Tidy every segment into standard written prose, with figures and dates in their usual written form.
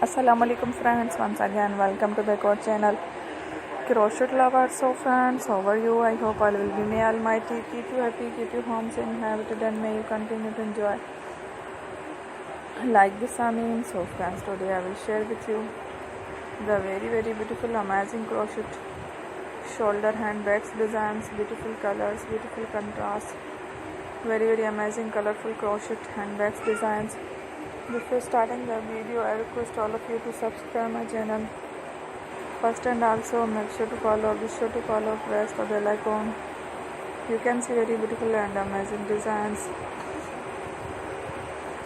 Assalamualaikum friends, once again welcome to back our channel Crochet lovers. So friends, how are you? I hope all will be. May Almighty keep you happy, keep you home safe and happy, and may you continue to enjoy like this. So friends, today I will share with you the very beautiful amazing crochet shoulder handbags designs, beautiful colors, beautiful contrast, very amazing colorful crochet handbags designs. Before starting the video, I request all of you to subscribe my channel first, and also be sure to follow, press the bell icon. You can see very beautiful and amazing designs.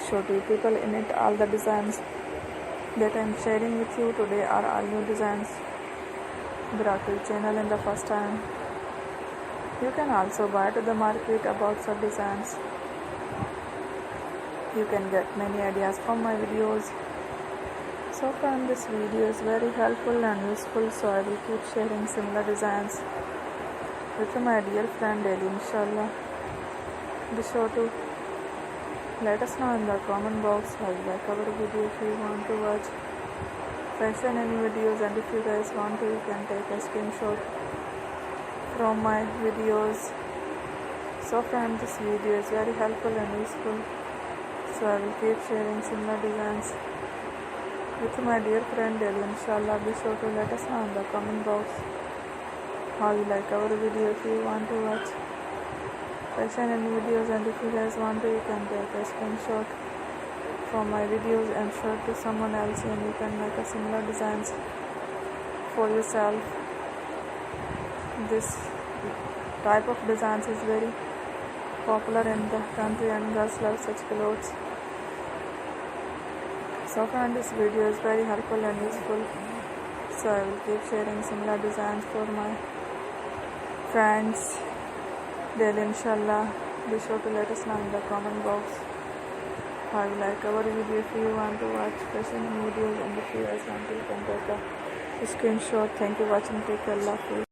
Show to people in it. All the designs that I am sharing with you today are all new designs brought to the channel in the first time. You can also buy to the market about such designs. You can get many ideas from my videos. So friend, this video is very helpful and useful, so I will keep sharing similar designs with my dear friend daily, inshallah. Be sure to let us know in the comment box how you like our video. If you want to watch fashion any videos, and if you guys want to, you can take a screenshot from my videos. So friend, this video is very helpful and useful, so I will keep sharing similar designs with my dear friend daily, inshallah. Be sure to let us know in the comment box how you like our video. If you want to watch fashion and videos, and if you guys want to, you can take a screenshot from my videos and show it to someone else, and you can make a similar designs for yourself. This type of designs is very popular in the country, and girls love such clothes. So friend, this video is very helpful and useful, so I will keep sharing similar designs for my friends daily, inshallah. Be sure to let us know in the comment box how you like our video. If you want to watch fashion videos, and if you guys want to, you can take a screenshot. Thank you for watching. Take care. Allah Hafiz.